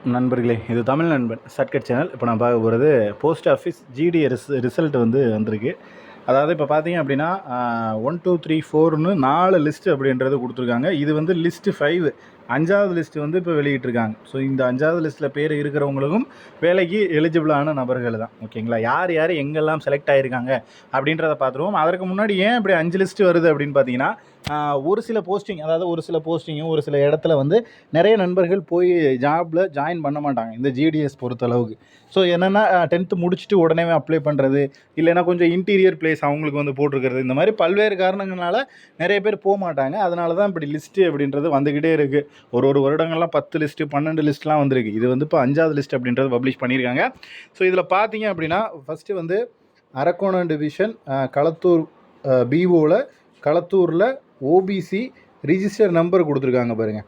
நண்பர்களே, இது தமிழ் நண்பன் ஷார்ட்கட் சேனல். இப்போ நான் பார்க்க போகிறது போஸ்ட் ஆஃபீஸ் ஜிடிஏ ரிசல்ட் வந்து வந்திருக்கு. அதாவது இப்போ பார்த்தீங்க அப்படின்னா 1 2 3 4ன்னு 4 லிஸ்ட்டு அப்படின்றது கொடுத்துருக்காங்க. இது வந்து லிஸ்ட்டு 5 5வது லிஸ்ட்டு வந்து இப்போ வெளியிட்டிருக்காங்க. ஸோ இந்த 5வது லிஸ்ட்டில் பேர் இருக்கிறவங்களுக்கும் வேலைக்கு எலிஜிபிளான நபர்கள் தான். ஓகேங்களா? யார் யார் எங்கெல்லாம் செலக்ட் ஆகியிருக்காங்க அப்படின்றத பார்த்துருவோம். அதற்கு முன்னாடி ஏன் இப்படி 5 லிஸ்ட்டு வருது அப்படின்னு பார்த்தீங்கன்னா, ஒரு சில போஸ்டிங், அதாவது ஒரு சில போஸ்டிங்கும் ஒரு சில இடத்துல வந்து நிறைய நண்பர்கள் போய் ஜாபில் ஜாயின் பண்ண மாட்டாங்க இந்த ஜிடிஎஸ் பொறுத்தளவுக்கு. ஸோ என்னென்னா 10th முடிச்சுட்டு உடனே அப்ளை பண்ணுறது, இல்லைன்னா கொஞ்சம் இன்டீரியர் பிளேஸ் அவங்களுக்கு வந்து போட்டிருக்கிறது, இந்த மாதிரி பல்வேறு காரணங்களால் நிறைய பேர் போக மாட்டாங்க. அதனால தான் இப்படி லிஸ்ட்டு அப்படின்றது வந்துக்கிட்டே இருக்குது. ஒரு வருடங்கள்லாம் 10 லிஸ்ட்டு 12 லிஸ்ட்லாம் வந்திருக்கு. இது வந்து இப்போ 5வது லிஸ்ட் அப்படின்றது பப்ளிஷ் பண்ணியிருக்காங்க. ஸோ இதில் பார்த்தீங்க அப்படின்னா ஃபஸ்ட்டு வந்து அரக்கோணம் டிவிஷன் களத்தூர் பிஓவில் களத்தூரில் ஓபிசி ரிஜிஸ்டர் நம்பர் கொடுத்துருக்காங்க பாருங்கள்.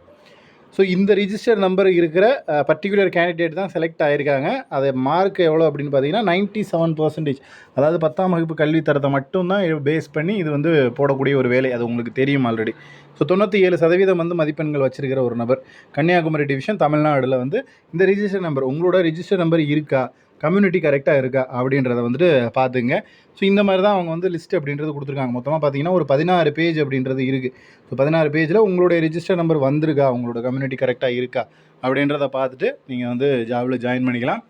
ஸோ இந்த ரிஜிஸ்டர் நம்பர் இருக்கிற பர்டிகுலர் கேண்டிடேட் தான் செலக்ட் ஆகியிருக்காங்க. அது மார்க் எவ்வளோ அப்படின்னு பார்த்தீங்கன்னா 97%. அதாவது 10ஆம் வகுப்பு கல்வி தரத்தை மட்டும்தான் பேஸ் பண்ணி இது வந்து போடக்கூடிய ஒரு வேலை. அது உங்களுக்கு தெரியும் ஆல்ரெடி. ஸோ 97% வந்து மதிப்பெண்கள் வச்சுருக்கிற ஒரு நபர் கன்னியாகுமரி டிவிஷன் தமிழ்நாடில் வந்து இந்த ரிஜிஸ்டர் நம்பர், உங்களோட ரிஜிஸ்டர் நம்பர் இருக்கா, கம்யூனிட்டி கரெக்டாக இருக்கா அப்படின்றத வந்துட்டு பார்த்துங்க. ஸோ இந்த மாதிரி தான் அவங்க வந்து லிஸ்ட் அப்படின்றது கொடுத்துருக்காங்க. மொத்தமாக பார்த்தீங்கன்னா ஒரு 16 பேஜ் அப்படின்றது இருக்குது. ஸோ 16 பேஜில் உங்களுடைய ரிஜிஸ்டர் நம்பர் வந்திருக்கா, உங்களோட கம்யூனிட்டி கரெக்டாக இருக்கா அப்படின்றத பார்த்துட்டு நீங்கள் வந்து ஜாபில் ஜாயின் பண்ணிக்கலாம்.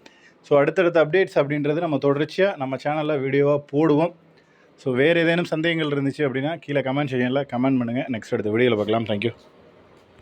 ஸோ அடுத்தடுத்த அப்டேட்ஸ் அப்படின்றது நம்ம தொடர்ச்சியாக நம்ம சேனலில் வீடியோவாக போடுவோம். ஸோ வேறு ஏதேனும் சந்தேகங்கள் இருந்துச்சு அப்படின்னா கீழே கமெண்ட் செக்ஷனில் கமெண்ட் பண்ணுங்கள். நெக்ஸ்ட் அடுத்த வீடியோவில் பார்க்கலாம். தேங்க்யூ.